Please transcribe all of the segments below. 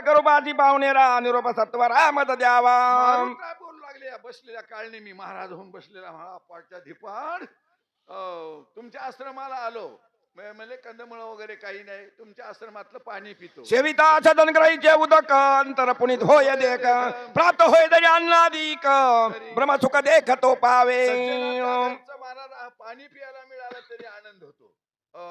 करूपाची पाहुणेरा निरोप सत्वरा मत द्यावा. मारून काय बोलू लागले या बसलेल्या काळने मी महाराज होऊन बसलेला म्हणा पाठच्या धिपाड. तुमच्या आश्रमाला आलो म्हणजे कंदमुळ वगैरे काही नाही तुमच्या आश्रमातलं पाणी पितो. सेविता सदन ग्रहीचे उदक अंतर पुनित होय देख प्राप्त होय तरी अन्नादिक ब्रह्मसुख देख तो पावे. सज्जनाच्या घरचं महाराज पाणी प्यायला मिळालं तरी आनंद होतो.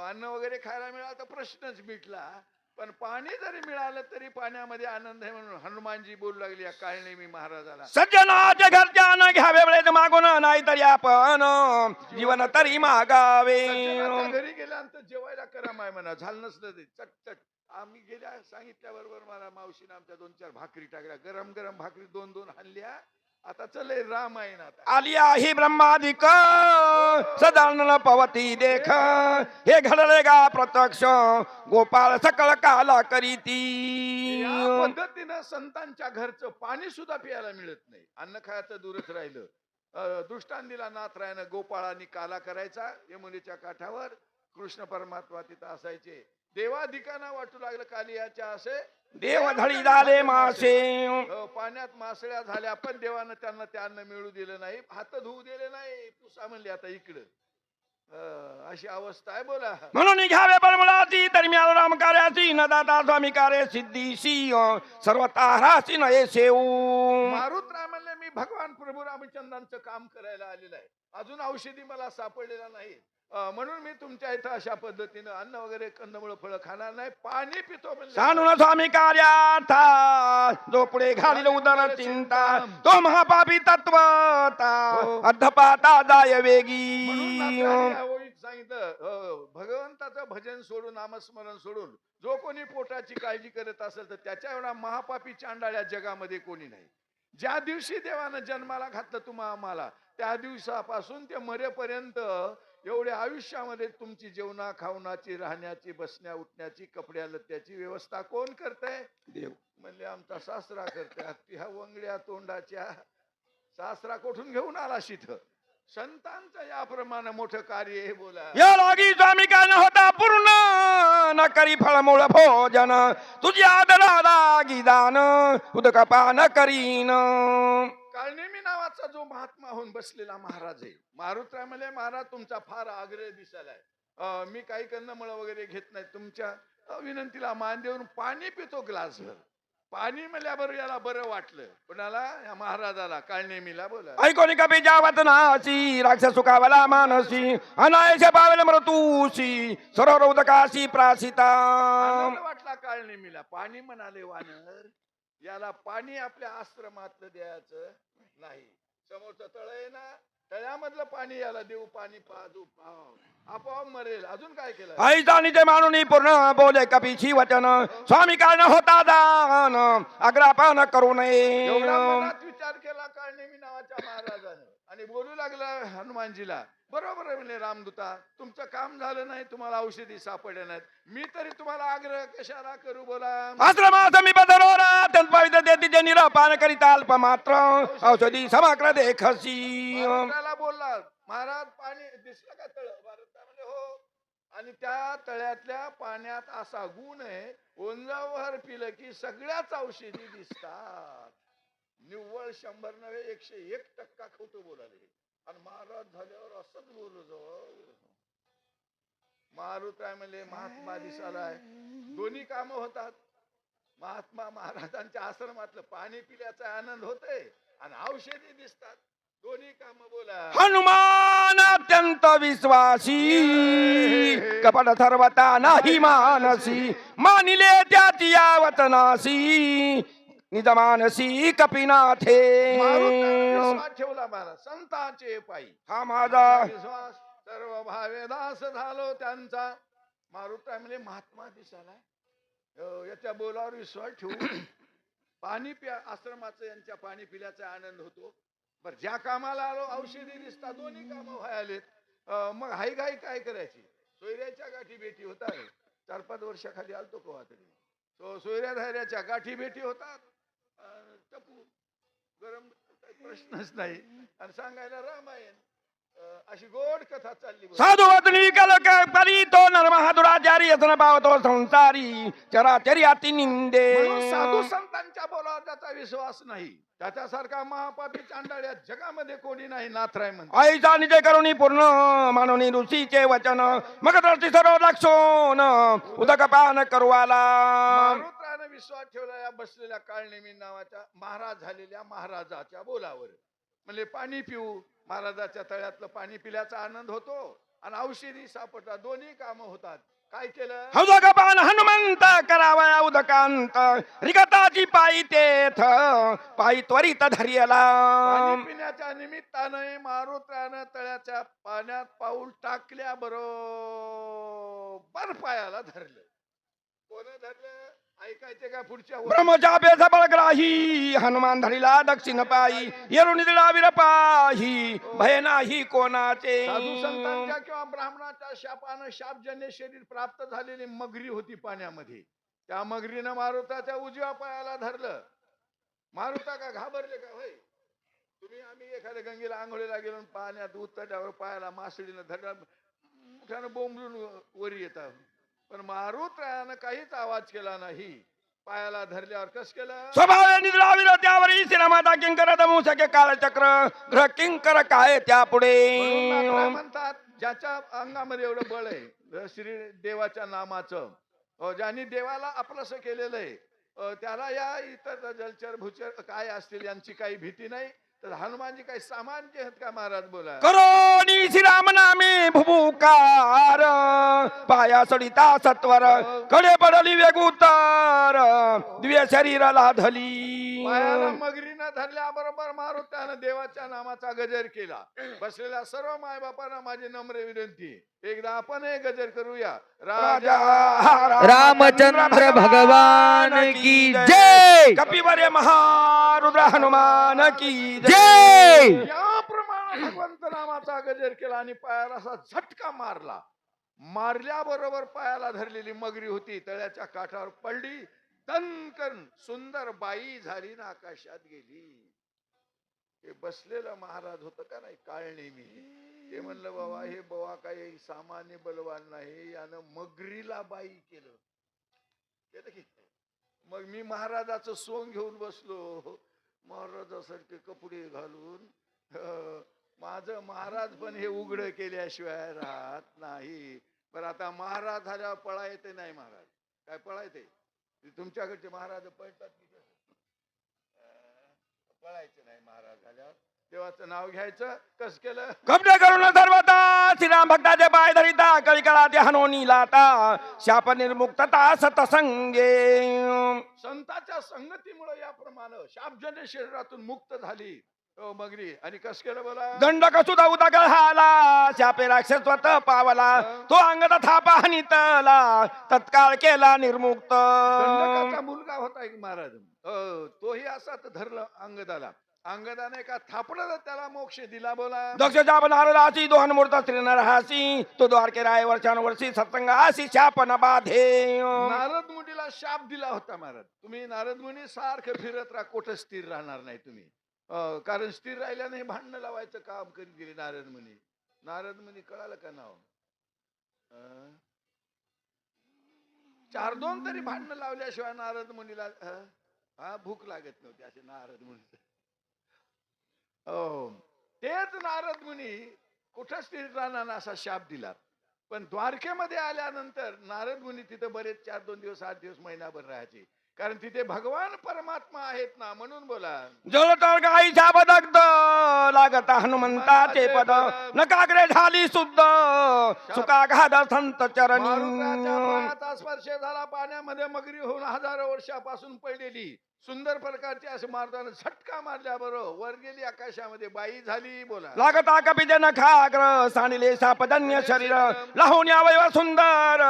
अन्न वगैरे खायला मिळालं तर प्रश्नच मिटला. पण पाणी जरी मिळालं तरी पाण्यामध्ये आनंद आहे म्हणून हनुमानजी बोलू लागली या काळनेमी महाराजाला. सज्जनाच्या घरच्या अन्न घ्यावे वेळेत मागून नाही तरी आपण जीवन तरी मागावे. घरी गेल्यानंतर जेवायला करा माय म्हणा झालं नसलं ते चटचट आम्ही गेल्या सांगितल्याबरोबर मला मावशीने आमच्या 2-4 भाकरी टाकल्या गरम गरम भाकरी 2-2 हाणल्या. आता चले रामायण आता आलिया ही ब्रह्मादिक सदानन पवती देख हे घडले गा प्रत्यक्ष गोपाळ सकळ काला करीती. या पद्धतीनं संतांच्या घरचं पाणी सुद्धा प्यायला मिळत नाही. अन्न खायचं दूरच राहिलं. दृष्टांतीला नाथरायानं गोपाळांनी काला करायचा यमुनेच्या काठावर. कृष्ण परमात्मा तिथं असायचे. देवाधिकांना वाटू लागलं कालियाच्या असे देव धडी झाले मासे. पाण्यात मासळ्या झाल्या पण देवानं त्यांना ते अन्न मिळू दिलं नाही. हात धुवू दिले नाही. पुसा म्हणले आता इकडं. अशी अवस्था आहे बोला. म्हणून घ्यावे परमुळाची दरम्यान राम कार्याची न दाता स्वामी कार्य सिद्धीशी सर्व तारासी नये सेऊ. मारुत रामाने मी भगवान प्रभू रामचंद्रांचं काम करायला आलेलं आहे. अजून औषधी मला सापडलेला नाही. म्हणून मी तुमच्या इथं अशा पद्धतीनं अन्न वगैरे कंदमुळ फळ खाणार नाही पाणी पितो. सांडून स्वामी कार्यार्था जो पुढे घालील उदर चिंता तो महापापी तत्वता अधपाता जाय वेगी. सांगितलं भगवंताचं भजन सोडून नामस्मरण सोडून जो कोणी पोटाची काळजी करत असेल तर त्याच्या एवढा महापापी चांडाळ्या जगामध्ये कोणी नाही. ज्या दिवशी देवानं जन्माला घातलं तुम्हा आम्हाला त्या दिवसापासून ते मरेपर्यंत एवढ्या आयुष्यामध्ये तुमची जेवणा खावणाची राहण्याची बसण्या उठण्याची कपड्या लत्याची व्यवस्था कोण करतंय? देव म्हणले आमचा सासरा करते. ह्या वंगड्या तोंडाच्या सासरा कुठून घेऊन आला शिथ? संतांचं याप्रमाणे मोठं कार्य हे बोला. या लागी स्वामी काय न होता पूर्ण न करी फळमूळ भोजन तुझी आदरा लागी दान उदक पान करीन. काळनेमी नावाचा जो महात्मा होऊन बसलेला महाराज आहे. मारुतराय म्हणले महाराज तुमचा फार आग्रह दिसायलाय. मी काही कंदमुळ वगैरे घेत नाही. तुमच्या विनंतीला मान देऊन पाणी पितो ग्लासभर. पाणी म्हणल्याबरोबर याला बरं वाटलं. कोणाला? या महाराजाला काळनेमीला बोला. ऐकोनी कपी जावत नासी राक्षस सुखावला मानसी अनायसे पावेल मृतूसी सरोवर उदकाशी प्रासिता. वाटला काळनेमीला. पाणी म्हणाले वानर याला पाणी आपल्या आश्रमातलं द्यायचं नाही. समोरचं तळ आहे ना तळ्यामधलं पाणी याला देऊ. पाणी पाजू आपोआप मरेल. अजून काय केलं? आईचा निजे मानुनी पूर्ण बोले कपीची वचन स्वामी काय न होता दान आग्रापन करू नये. एवढा मनात विचार केला काळनेमी नावाच्या महाराजानं आणि बोलू लागला हनुमानजीला. बरोबर आहे म्हणले रामदूता तुमचं काम झालं नाही. तुम्हाला औषधी सापडल्या नाहीत. मी तरी तुम्हाला आग्रह कशाला करू बोला. आश्रमात मी बदलोरा तत्पवित देती जे निरपान करिता अल्प मात्र औषधी समाग्र देखसी. बोलला महाराज पाणी दिसलं का तळ? म्हणजे हो. आणि त्या तळ्यातल्या पाण्यात असा गुण आहे ओंजावर पिलं की सगळ्याच औषधी दिसतात. निव्वळ 100 नव्हे 101% खोटं बोलाले. आणि महाराज झाल्यावर असंच बोललो जाऊ. मारुतराय म्हणले महात्मा दिसालाय. दोन्ही काम होतात. महात्मा महाराजांच्या आश्रमातलं पाणी पिल्याचा आनंद होतोय आणि औषधी दिसतात. दोन्ही काम बोला. हनुमान अत्यंत विश्वासी कपट सर्वता नाही मानसी मानिले त्याची यावत नासी निज मानसी कपिनाथे. विश्वास ठेवला महाराज संतांचे पायी. हा माझा विश्वास सर्व भावे दास झालो त्यांचा. मारुतराय म्हणजे महात्मा दिसाला याच्या बोलावर विश्वास ठेवू. पाणी प्या आश्रमाचं यांच्या पाणी पिल्याचा आनंद होतो. बर ज्या कामाला आलो औषधी दिसतात. दोन्ही काम व्हायलेत. मग हाई घाई काय करायची? सोयऱ्याच्या गाठी भेटी होतात. 4-5 वर्षाखाली आलतो कवा तरी. सोयऱ्या धायऱ्याच्या गाठी भेटी होतात. टपू गरम प्रश्नच नाही. आणि सांगायला रामायण अशी गोड कथा चालली. साधू वतनी कलक परी तो नरमहादुराचारी यत्न पावतो संसारी चराचरी अति निंदे. साधू संतांच्या बोलावर ज्याचा विश्वास नाही त्याच्यासारखा महापापी चांडाळ या जगामध्ये कोणी नाही. नाथराय म्हणतो आईचा निजय करुणी पूर्ण मानवनी ऋषीचे वचन मग दृष्टी सर्व लक्षोन उदक पान करवाला. मारुत्रानं विश्वास ठेवला या बसलेल्या काळनेमी नावाच्या महाराज झालेल्या महाराजाच्या बोलावर. म्हणजे पाणी पिऊ, महाराजाच्या तळ्यातलं पाणी पिल्याचा आनंद होतो आणि औषधी सापडतात, दोन्ही कामं होतात. काय केलं? उदक पान हनुमंत करावया उदकांत रिगताची पायी तेथ पायी त्वरित धर्यला. पाणी पिण्याच्या निमित्ताने मारुत्रानं तळ्याच्या पाण्यात पाऊल टाकल्या बरोबर पायाला धरलं. कोण धरलं ऐकायचे का पुढच्या ओळी? ब्रह्मचापे सबळग्राही हनुमान धरिला दक्षिण पायी येरुन दिला वीर पाही भय नाही कोणाचे. साधू संतांच्या किंवा ब्राह्मणाच्या शापानं शापजन्य शरीर प्राप्त झालेली मगरी होती पाण्यामध्ये. त्या मगरीनं मारुताच्या उजव्या पायाला धरलं. मारुता का घाबरले का? होय, तुम्ही आम्ही एखाद्या गंगेला आंघोळीला गेलो आणि पाण्यात उतरल्यावर पायाला मासडीनं धरलं, मोठ्यानं बोंबलून वरी येतात. पण मारुतानं काहीच आवाज केला नाही. पायाला धरल्यावर कस केलं? स्वभाव निद्रावीर त्यावरी श्रीरामाता किंकर दमू सके कालचक्र ग्रह किंकर काय त्या पुढे. म्हणून नाथराय म्हणतात ज्याच्या अंगामध्ये एवढं बळ आहे श्री देवाच्या नामाचं, ज्यांनी देवाला आपलंसं केलेलं आहे, त्याला या इतर जलचर भूचर काय असतील यांची काही भीती नाही. तर हनुमानजी काही सामान्य आहेत का? महाराज बोला. करोनी श्रीराम नामे भुभुकार पाया सडिता सत्वर कडे पडली वेगुतर दिव्य शरीराला धली. पायाला मगरीनं धरल्याबरोबर मारुत्यानं देवाच्या नामाचा गजर केला. बसलेल्या सर्व मायबापांना माझी नम्र विनंती, एकदा आपण हे गजर करूया. राजा रामचंद्र भगवान की जय. कपिवरे महारुद्र हनुमान की जय. याप्रमाणे भगवंत नामाचा गजर केला आणि पायाला असा झटका मारला. मारल्याबरोबर पायाला धरलेली मगरी होती तळ्याच्या काठावर पडली. दणकन सुंदर बाई झाली ना आकाशात गेली. हे बसलेलं महाराज होत का नाही काळनेमी, ते म्हणलं बाबा हे बाबा काही सामान्य बलवान नाही, यानं मगरीला बाई केलं. मग मी महाराजाचं सोंग घेऊन बसलो, महाराजासारखे कपडे घालून. माझं महाराज पण हे उघड केल्याशिवाय राहत नाही. पण आता महाराज झाल्यावर पळा येते नाही. महाराज काय पळायचे? तुमच्याकडचे महाराज पळतात की पळायचे नाही. महाराज झाल्यावर देवाचं नाव घ्यायचं. कस केलं? कपडे करून सर्वता श्रीराम भक्ताचे पाय धरिता कळिकळा ते हनोनी लाता शाप निर्मुक्तता सतसंगे. संतांच्या संगतीमुळे याप्रमाणे शापजन्य शरीरातून मुक्त झाली मगरी. आणि कस केलं बोला? दंडक सुद्धा उदक झाला शापे राक्षसवत पावला तो अंगद थापा हानितला तत्काळ केला निर्मुक्त. दंडकाचा मुलगा होता एक महाराज, तोही असा धरलं अंगदाला. अंगदाने का थापडलं त्याला मोक्ष दिला. बोला. दक्ष जाप नारदासी दोहन मूर्त श्री नरहासी तो द्वारके राय वर्षानुवर्षी सत्संग आसी शाप न बाधे. नारद मुनीला शाप दिला होता महाराज. तुम्ही नारद मुनी सारखं फिरत राहा, कुठं स्थिर राहणार नाही तुम्ही. कारण स्थिर राहिल्याने हे भांडणं लावायचं काम करीत गेले नारद मुनी. नारद मुनी कळालं का नाव? 4-2 तरी भांडणं लावल्याशिवाय नारद मुनीला भूक लागत नव्हती असे नारद मुनी. तेच नारद मुनी कुठं स्थिर राहणार असा शाप दिला. पण द्वारकेमध्ये आल्यानंतर नारद मुनी तिथे बरेच 4-2 दिवस 8 दिवस महिनाभर राहायचे. कारण तिथे भगवान परमात्मा आहेत ना. म्हणून बोला. जळतळ गाईच्या बदगद लागत हनुमंताचे पद नकाग्रे झाली शुद्ध सुका घाद संत चरणी. मारुताच्या पायाचा स्पर्श झाला पाण्यामध्ये मगरी होऊन हजारो वर्षापासून पडलेली सुंदर प्रकारची असे मारुताने झटका मारल्याबरोबर वर गेली, आकाशामध्ये बाई झाली. बोला. लागता कपिते नखाग्र सानिले सापजन्य शरीर लावून अवयव सुंदर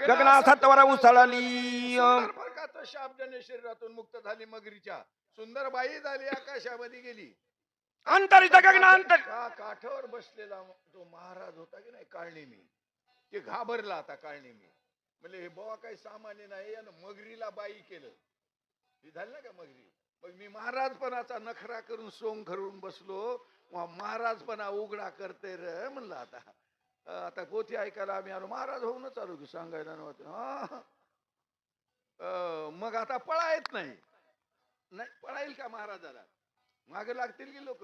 गगना सत्वर उसळली. सुंदर प्रकारचं शापजन्य शरीरातून मुक्त झाली. मगरीच्या सुंदर बाई झाली, आकाशामध्ये गेली. अंतरित गगनांतर काठावर बसलेला जो महाराज होता की नाही काळनेमी, ते घाबरला आता काळनेमी. म्हणजे हे बाबा काही सामान्य नाही, आणि मगरीला बाई केलं. ही झाली ना का मगरी. मग मी महाराजपणाचा नखरा करून सोंग करून बसलो, महाराजपणा उघडा करते रे म्हणलं. आता पोथी ऐकायला आम्ही आलो, महाराज होऊनच आलो की सांगायला नव्हतं. मग आता पळा येत नाही. नाही पळाईल का महाराजाला? मागे लागतील की लोक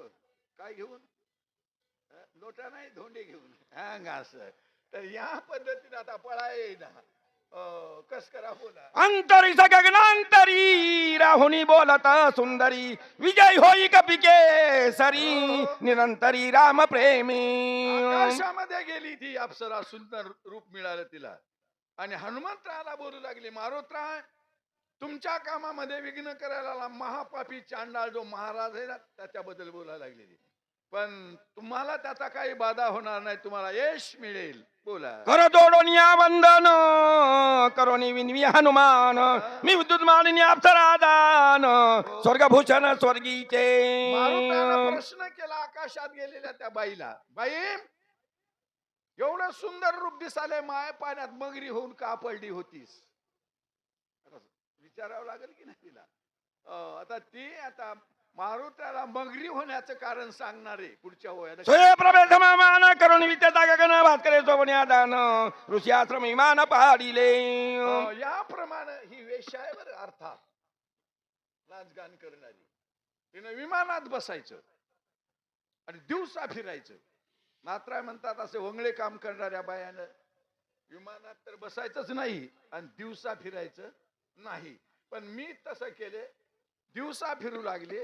काय घेऊन? लोटा नाही धोंडे घेऊन अंग असं. तर या पद्धतीने आता पळाय ना कस करा बोला. अंतरी गगनांतरी राहुनी बोलत सुंदरी विजय होई कपिके सरी निरंतरी राम प्रेमी. आकाशामध्ये गेली ती अप्सरा, सुंदर रूप मिळालं तिला. आणि हनुमंतराला बोलू लागली, मारुतराय तुमच्या कामामध्ये विघ्न करायला महापापी चांडाळ जो महाराज आहे ना त्याच्याबद्दल बोलायला लागलेली. पण तुम्हाला त्याचा काही बाधा होणार नाही, तुम्हाला यश मिळेल. बोला. कर जोडोनिया वंदन करोनी विनवी हनुमान मी विद्युत मालिनी अप्सरादान स्वर्गभूषण स्वर्गीचे. मारुतानं प्रश्न केला आकाशात गेलेल्या त्या बाईला, बाई एवढं सुंदर रूप दिसाले माय पाण्यात मगरी होऊन का पडली होतीस? विचारावं लागेल की नाही तिला. आता ती आता मारुताला मगरी होण्याचं कारण सांगणार आहे पुढच्या वयात. सोय प्रभे मान करून विद्याता गगन भास्करे सोबण्यादान ऋषी आश्रम विमान पाडिले. याप्रमाणे ही वेश्या आहे बरं, अर्थात नाचगान करणारी. तिनं विमानात बसायचं आणि दिवसा फिरायचं. मात्र म्हणतात असे वंगळे काम करणाऱ्या बायानं विमानात तर बसायचंच नाही आणि दिवसा फिरायचं नाही. पण मी तसं केले, दिवसा फिरू लागले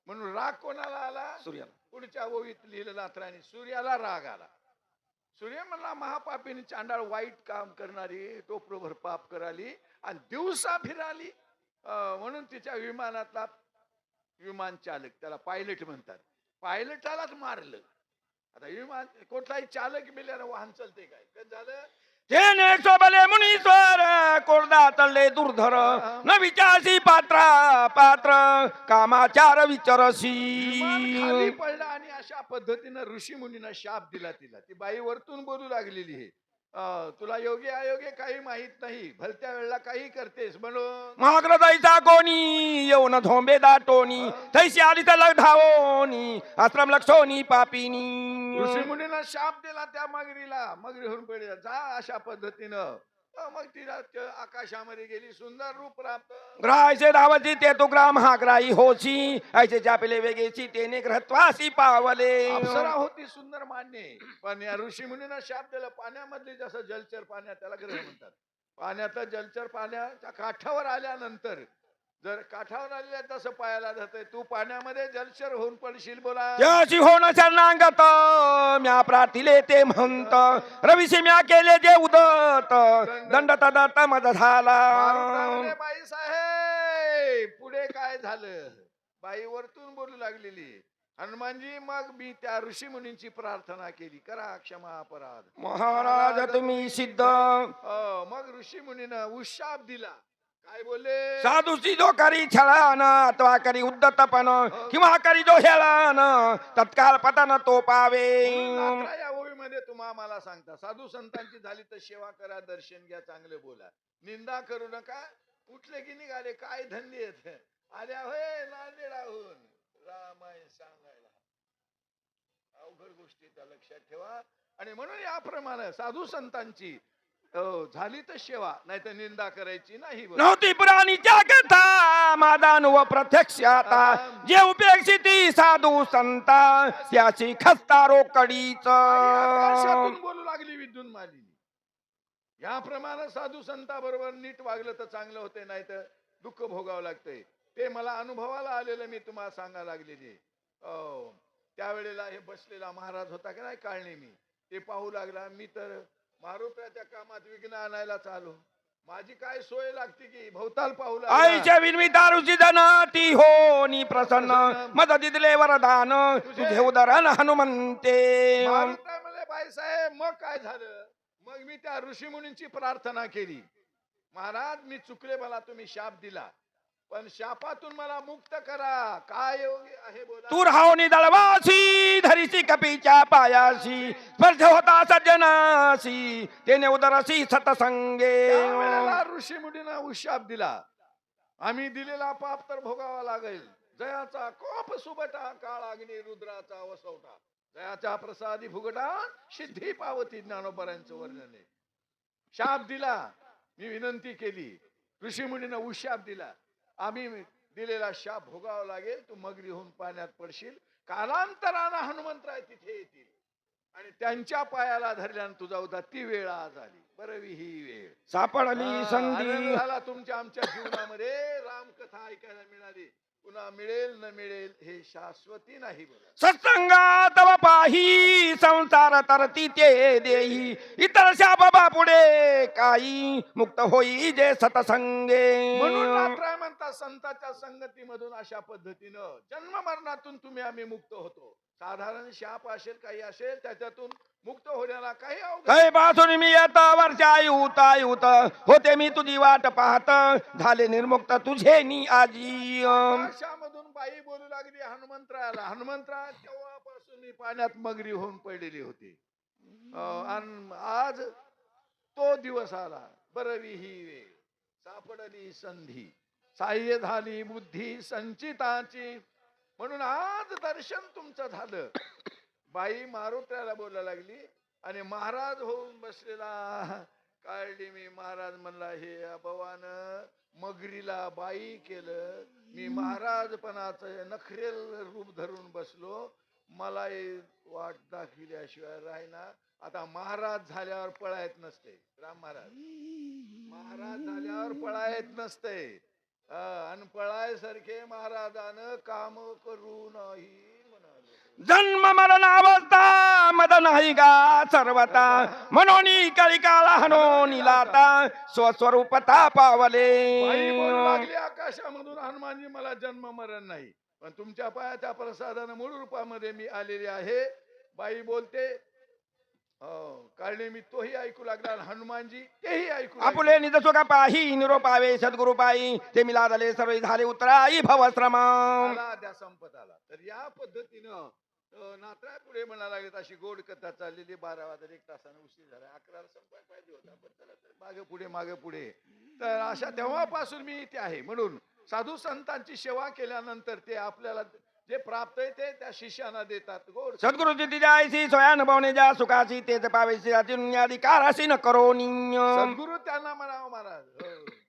म्हणून राग कोणाला आला? सूर्याला. पुढच्या ओवीत लिहिलं नात्राने सूर्याला राग आला. सूर्य म्हणला महापापीने चांडाळ वाईट काम करणारी टोपरोभर पाप कराली आणि दिवसा फिराली. म्हणून तिच्या विमानातला विमान चालक, त्याला पायलट म्हणतात, पायलटालाच मारलं. आता विमान कुठलाही चालक मेल्यानं वाहन चालते काय? कसं झालं? तेने सोबले मुनीश्वर कोरदा तळले दुर्धर न विचारसी पात्रा पात्र कामाचार विचारसी. खाली पडला आणि अशा पद्धतीनं ऋषी मुनींना शाप दिला तिला. ती बाई वरतून बोलू लागलेली आहे, तुला योग्य अयोग्य काही माहित नाही, भलत्या वेळेला काही करतेस म्हणून. महाग्र जायचा कोणी येऊन धोंबे दाटोनी तैशी आली तर धावोनी आश्रम लक्षोनी पापिनी. ऋषी मुनींना शाप दिला त्या मगरीला, मगरी होऊन पडली जा अशा पद्धतीनं. मग तिला आकाशामध्ये गेली, सुंदर रूप प्राप्त. ग्रायचे धावची ते तू ग्राम हा ग्राही होशी ऐसे चापेले वेगेची तेने ग्रहत्वासी पावले. अप्सरा होती सुंदर मान्य, पण या ऋषी मुनींना शाप दिला. पाण्यामधले जसं जलचर पाण्यात, त्याला ग्रह म्हणतात. पाण्यातलं जलचर पाण्याच्या काठावर आल्यानंतर जर काठावर आलेल्या तसं पायाला जातंय, तू पाण्यामध्ये जलचर होऊन पडशील. बोला. याशी होण शरणागत म्या प्रार्थिले ते म्हणत रवीशी म्या केले जे उदत दंड तदत मज झाला. मारुताने बाई साहेब पुढे काय झालं? बाई वरतून बोलू लागलेली, हनुमानजी मग मी त्या ऋषी मुनींची प्रार्थना केली, करा क्षमा अपराध महाराज तुम्ही सिद्ध. मग ऋषी मुनीनं उशाप दिला. काय बोलले? साधूची जो करी छळान अथवा करी उद्धतपण किंवा करी जो हेळान तत्काळ पतन तो पावे. नात्रा या ओळीमध्ये तुम्हा मला सांगता, साधू संतांची झाली तर सेवा करा, दर्शन घ्या, चांगले बोला, निंदा करू नका. उठले की निघाले काय धंदे आहेत? आल्या होय नांदेडाहून रामायण सांगायला. अवघड गोष्टी त्या लक्षात ठेवा. आणि म्हणून याप्रमाणे साधू संतांची झाली तर सेवा, नाही तर निंदा करायची नाही. नव्हती पुराणीच्या कथा माझा अनुभव प्रत्यक्ष आता जे उपेक्षिती साधू संता त्याची खस्ता रोकडीच. आकाशातून बोलू लागली विद्युन मालिनी. याप्रमाणे साधू संता बरोबर नीट वागलं तर चांगलं होते, नाही तर दुःख भोगावं लागतंय. ते मला अनुभवाला आलेलं मी तुम्हाला सांगायला लागलेली. त्यावेळेला हे बसलेला महाराज होता का नाही काळणी, मी ते पाहू लागला. मी तर मारुताच्या कामात विघ्न आणायला चालू, माझी काय सोय लागते की भवताल पाहू लागला. आईच्या विनवी दारूची धन ती होनी प्रसन्न मदती दिले वरदान तुझे उदरण हनुमंते. मारुता म्हणले बाईसाहेब मग काय झालं? मग मी त्या ऋषी मुनींची प्रार्थना केली, महाराज मी चुकले, मला तुम्ही शाप दिला, पण शापातून मला मुक्त करा. काय योग्य आहे बोला. तू राहुनी दळवासी धरीसी कपीच्या पायाशी स्पर्श होता सज्जनाशी तेने उदरसी सतसंगे. ऋषी मुनींना उशाप दिला, आम्ही दिलेला पाप तर भोगावा लागेल. जयाचा कोप सुबटा काळ अग्नी रुद्राचा वसवटा जयाच्या प्रसादी फुगटा सिद्धी पावती. ज्ञानोबरांचं वर्णन आहे. शाप दिला, मी विनंती केली, ऋषी मुनींना उशाप दिला, आम्ही दिलेला शाप भोगावा लागेल. तू मगरी होऊन पाण्यात पडशील. कालांतरानं हनुमंतराय तिथे येतील आणि त्यांच्या पायाला धरल्यानं तुझा उद्धा ती वेळ आज आली. बरवी ही वेळ सापडली आनंद संधी झाला तुमच्या आमच्या जीवनामध्ये. रामकथा ऐकायला मिळाली. पुन्हा मिळेल न मिळेल हे शाश्वती नाही. बोला सत्संगा तव पाही संसार तरती ते देही इतर शाप बापुडे काही मुक्त होई जे सतसंगे. म्हणून नाथराय म्हणतात संतांच्या संगतीमधून अशा पद्धतीनं जन्म मरणातून तुम्ही आम्ही मुक्त होतो. साधारण शाप असेल काही असेल त्याच्यातून मुक्त होण्याला काही अवघड कै पासून मी येत वर्षा युत होते मी तुझी वाट पाहत झाले निर्मुक्त तुझे नि आजी. आकाशामधून बाई बोलू लागली हनुमंतरायाला. हनुमंतराय तेव्हापासून मी पाण्यात मगरी होऊन पडलेली होती. आणि आज तो दिवस आला. बरवी ही वेळ सापडली संधी साह्य झाली बुद्धी संचिताची. म्हणून आज दर्शन तुमचं झालं. बाई मारुत्र्याला बोलायला लागली आणि महाराज होऊन बसलेला काळली मी. महाराज म्हणला हे भवान मगरीला बाई केलं. मी महाराजपणाचं नखरेल रूप धरून बसलो. मला वाट दाखविल्याशिवाय राहिना. आता महाराज झाल्यावर पळायत नसते. राम महाराज झाल्यावर पळायत नसते. आणि पळायसारखे महाराजानं काम करू नाही. जन्म मरण अवस्था मद नाही गा सर्वता म्हणून कलिकाला हनोनी लाता स्वस्वरूपता पावले. बाई बोलू लागली आकाशामधून हनुमानजी मला जन्म मरण नाही पण तुमच्या पायाच्या प्रसादानं मूळ रूपामध्ये मी आलेले आहे. बाई बोलते काळणे मी तोही ऐकू लागला आणि हनुमानजी तेही ऐकू आपुले निज सुखा पाही निरोपावे सद्गुरु पायी ते मिला झाले सर्व झाले उतराई भवश्रम. द्या संपत आला. तर या पद्धतीनं नाथराय पुढे म्हणा लागेल. अशी गोड कथा चाललेली 12 वाजता 1 तासानं उशीर झाला. 11ला संपायला पाहिजे होता पण चला तर मागे पुढे. तर अशा तेव्हापासून मी इथे आहे. म्हणून साधू संतांची सेवा केल्यानंतर ते आपल्याला जे प्राप्त आहे ते त्या शिष्यांना देतात. गोड सद्गुरुची तिजायसी स्वयानुभवने ज्या सुखाची तेच पावेशी अधिकाराशी न करोनी. सद्गुरु त्यांना म्हणावं महाराज.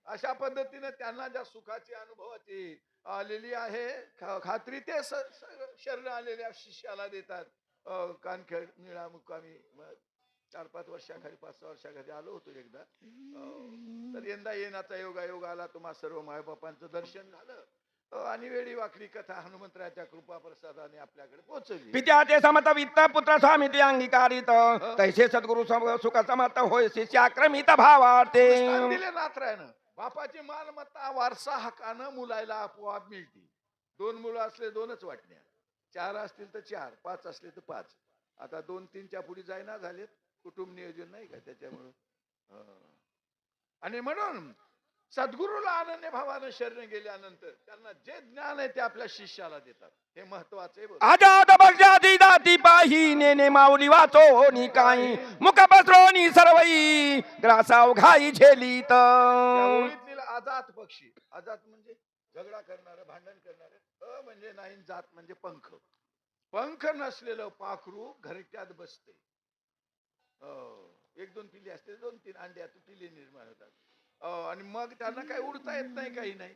अशा पद्धतीने त्यांना ज्या सुखाची अनुभवाची आलेली आहे खात्री ते शरण आलेल्या शिष्याला देतात. कानखेड निळा मुक्कामी 4-5 वर्षाखाली 5-6 वर्षाखाली आलो होतो एकदा. तर यंदा येण्याचा योग आला. तुम्हा सर्व मायबापांचं दर्शन झालं आणि वेळी वाकडी कथा हनुमंतराच्या कृपा प्रसादाने आपल्याकडे पोहोचली. पित्या ते समत वित्त पुत्र स्वामी ते अंगीकारित तैसे सद्गुरु सुख समत होय शिष्याक्रमित भावार्थे. दिले नाथरायनं. बापाची मालमत्ता वारसा हक्कानं मुलाला आपोआप मिळते. 2 मुलं असले 2च वाटण्या. 4 असतील तर 4, 5 असले तर 5. आता 2-3च्या पुढे जायना झालेत. कुटुंब नियोजन नाही का त्याच्यामुळं. आणि म्हणून सद्गुरूला अनन्य भावानं शरण गेल्यानंतर त्यांना जे ज्ञान आहे ते आपल्या शिष्याला देतात. हे महत्वाचे. आजाद बक्षाची दाती पाही नेने माऊली वाचो नि काही मुख पसरोनी सर्वई ग्रासाव घाई झेलीत. आजात पक्षी. आजात म्हणजे झगडा करणार भांडण करणार. म्हणजे नाही जात म्हणजे पंख. पंख नसलेलं पाखरू घरट्यात बसते. 1-2 पिल्ले असते 2-3 अंड्यात पिल्ले निर्माण होतात. आणि मग त्यांना काही उडता येत नाही काही नाही.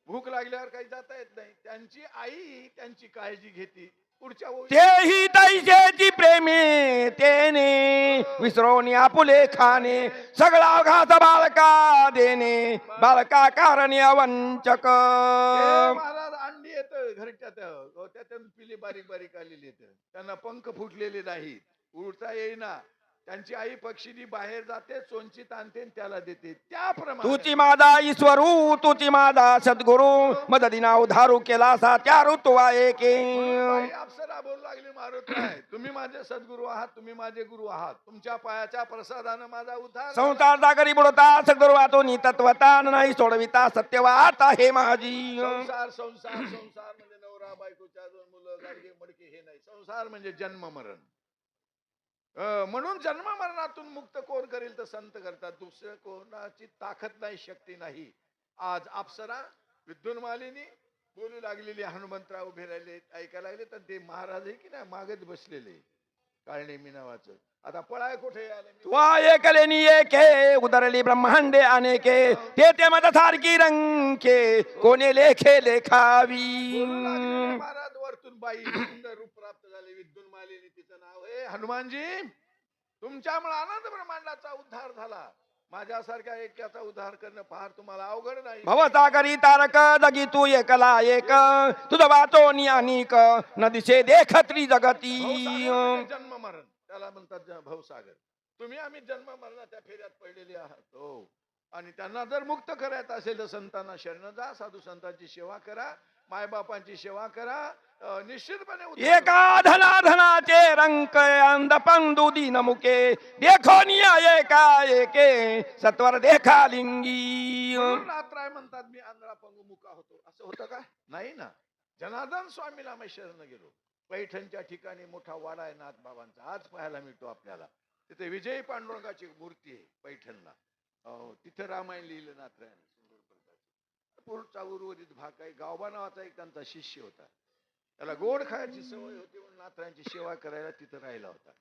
भूक लागल्यावर काही जाता येत नाही. त्यांची आई त्यांची काळजी घेते. पुढच्या तेही तैसेची प्रेमे तेने विसरोनी आपुले खाणे सगळा घास बालका देणे बालका कारण वंचक. महाराज अंडी येत घरट्यात त्यातून पिली बारीक आलेली येत. त्यांना पंख फुटलेले नाही उडता येईना. त्यांची आई पक्षीनी बाहेर जाते चोंचीत आणते त्याला देते. त्याप्रमाणे तुची माझा ईश्वरू तुची माझा सद्गुरु मददिना उधारू केला सा त्या ऋतुवा एके. अप्सरा बोलू लागली मारुतीराय तुम्ही माझे सद्गुरु आहात. तुम्ही माझे गुरु आहात. तुमच्या पायाच्या प्रसादानं माझा उद्धार. संसार जागरी बुडता सद्गुरु वातो नि तत्वता नाही सोडविता सत्यवार्ता हे माझी. संसार म्हणजे नवरा बायकोच्या 2 मुलं गाडगे मडके हे नाही. संसार म्हणजे जन्म मरण. म्हणून जन्म मरणातून मुक्त कोण करेल तर संत करतात. दुसरं कोणाची ताकद नाही शक्ती नाही. आज अप्सरा विद्युन्मालिनी बोलू लागलेली. हनुमंतराव उभे राहिले ऐकायला लागले. तर ते महाराज आहे की नाही मागत बसलेले काळनेमी नावाचं आता पळाय कुठे आले मी? तू ऐकलेनी एके उदरली ब्रह्मांडे अनेके ते मत सारखी रंके कोणी लेखे लेखावी बोलू लागलेले महाराज वरतून बाई सुंदर रूप प्राप्त झाले विद्युन मालिनी तिचं नाव आहे. हनुमानजी तुमच्यामुळे अनंत ब्रह्मांडाचा उद्धार झाला. माझ्यासारख्या एकाचा उद्धार करणं फार तुम्हाला अवघड नाही. भवसागरी तारक जगी तू एकला एक तुझं वाचो अनिक न दिसे देखत्री जगती भवसागर म्हणजे जन्म मरण त्याला म्हणतात भवसागर. तुम्ही आम्ही जन्म मरणाच्या फेऱ्यात पडलेले आहात हो. आणि त्यांना जर मुक्त करायचं असेल तर संतांना शरण जा, साधू संतांची सेवा करा, मायबापांची सेवा करा, निश्चितपणे उद्धार होईल. एका धनाधनाचे रंक अंध पंदु दीन मुके देखो एका एके सत्वर देखा लिंगी म्हणून नाथराय म्हणतात मी आंधळा पंगू मुका होतो. असं होतं का? नाही ना. जनार्दन स्वामीला आम्ही शरण गेलो. पैठणच्या ठिकाणी मोठा वाडा आहे नाथ बाबांचा, आज पाहायला मिळतो आपल्याला. तिथे विजयी पांडुरंगाची मूर्ती आहे पैठणला. तिथे रामायण लिहिलं नाथरायाने सुंदर प्रकारचं. पुढचा उर्वरित भाग आहे. गावबा नावाचा एक त्यांचा शिष्य होता. त्याला गोड खायची सवय होती म्हणून नाथरायांची सेवा करायला तिथं राहिला होता.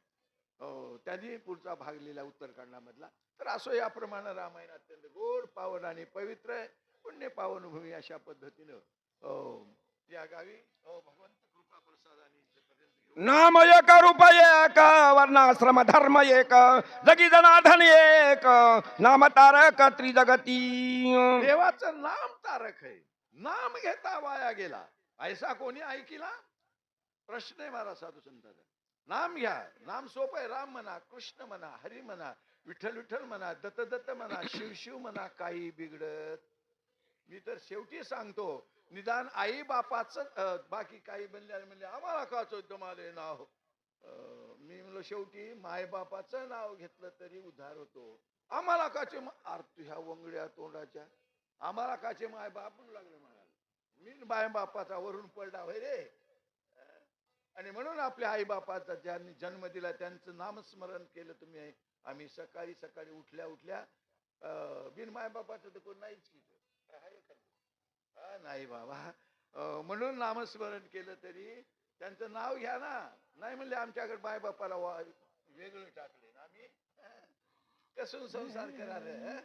त्यांनी पुढचा भाग लिहिला उत्तरकांडामधला. तर असो याप्रमाणे रामायण अत्यंत गोड पावन आणि पवित्र आहे. पुण्य पावन भूमी अशा पद्धतीनं या गावी भगवंत कृपा प्रसादाने नाम एक रूप एक वर्णाश्रम धर्म एक जगी जनार्दन एक नाम तारक त्रिजगती देवाचं नाम तारक आहे. नाम घेता वाया गेला ऐसा कोणी ऐकिला? प्रश्न आहे मला साधू संतांचा. नाम घ्या. नाम सोपं आहे. राम म्हणा, कृष्ण म्हणा, हरी म्हणा, विठ्ठल विठ्ठल म्हणा, दत्त दत्त म्हणा, शिव शिव म्हणा, काही बिघडत. मी तर शेवटी सांगतो निदान आई बापाचं बाकी काही म्हणले आम्हाला का तुम्हाला नाव. मी म्हणलो शेवटी माय बापाचं नाव घेतलं तरी उद्धार होतो. आम्हाला काचे ह्या वंगड्या तोंडाच्या आम्हाला काचे माय बाप म्हणू लागले म्हणाले. मी माय बापाचा वरून पडला होय रे. आणि म्हणून आपल्या आई बापाचा ज्यांनी जन्म दिला त्यांचं नामस्मरण केलं तुम्ही. आम्ही सकाळी सकाळी उठल्या उठल्या बिन माय बापाचं तर कोण नाहीच केलं. नाही बाबा. म्हणून नामस्मरण केलं तरी त्यांचं नाव घ्या ना. नाही म्हणले आमच्याकडे माय बापाला वेगळं टाकले ना आम्ही कसून संसार करायला.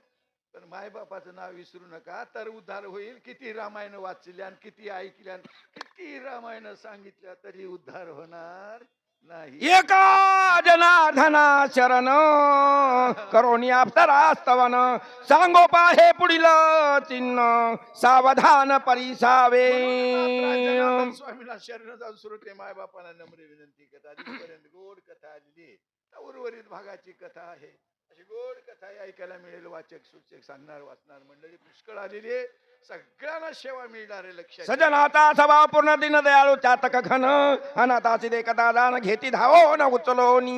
पण माय बापाचं नाव विसरू नका तर उद्धार होईल. किती रामायण वाचल्या किती ऐकल्या किती रामायण सांगितल्या तरी उद्धार होणार नाही. एका जनार्दना शरण करोनी अप्सरास्तवन सांगोपा हे पुढील चिन्ह सावधान परिसावे. जनार्दन स्वामीला शरण जाऊन सुरू ते माय बापाला नम्र विनंती कथा आजपर्यंत गोड कथा आलेली. उर्वरित भागाची कथा आहे. अशी गोड कथा ऐकायला मिळेल. वाचक सूचक सांगणार वाचणार मंडळी पुष्कळ आलेली आहे. सगळ्यांना सेवा मिळणार आहे. लक्षात सजनाचा स्वभाव पूर्ण दिन दयाळू चातक घन अनाथाची देखता दान घेती धावो न उचलोनी.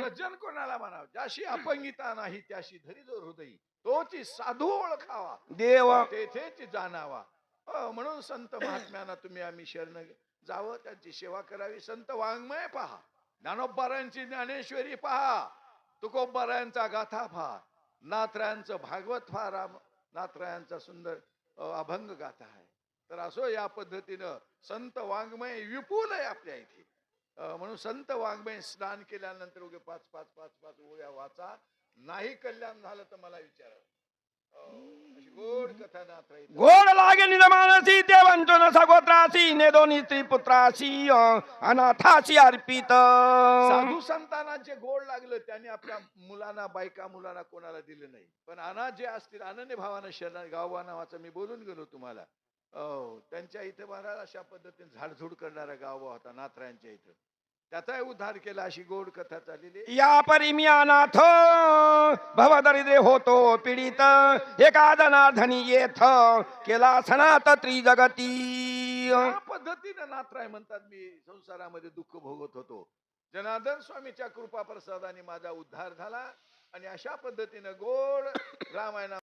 सज्जन कोणाला म्हणावं? ज्याशी अपंगिता नाही त्याशी धरी जो हृदयी तोची साधू ओळखावा देव तेथेच जाणावा. म्हणून संत महात्म्यांना तुम्ही आम्ही शरण जावं, त्यांची सेवा करावी. संत वाङ्मय पहा, ज्ञानोबारायांची ज्ञानेश्वरी पहा, तुकोबारायांचा गाथा पहा, नाथरायांचं भागवत पहा, नाथरायांचा सुंदर अभंग गाथा आहे. तर असो या पद्धतीनं संत वाङ्मय विपुल आहे आपल्या इथे. म्हणून संत वाङ्मय स्नान केल्यानंतर उगे 5 ओळ्या वाचा. नाही कल्याण झालं तर मला विचारा. अशी गोड कथा नाथराई. गोड लागे निज मानसी ते वंचो न सगोत्रासी ने दोन्ही स्त्री पुत्रासी अनाथासी अर्पित. साधू संतांना जे गोड लागलं त्यांनी आपल्या मुलांना बायका मुलांना कोणाला दिलं नाही. पण अनाथ जे असतील अनन्य भावानं शरण गावबा नावाचं मी बोलून गेलो तुम्हाला. त्यांच्या इथे महाराज अशा पद्धतीने झाडझूड करणारा गावबा होता नाथरायांच्या इथं. त्याचाही उद्धार केला. अशी गोड कथा चाललेली. या परी मी अनाथ भवदरिद्रे होतो पीडित एका जनार्दनी येथ केला सनात त्रिजगती. या पद्धतीने नाथराय म्हणतात मी संसारामध्ये दुःख भोगत होतो. जनार्दन स्वामीच्या कृपा प्रसादाने माझा उद्धार झाला. आणि अशा पद्धतीने गोड रामायणा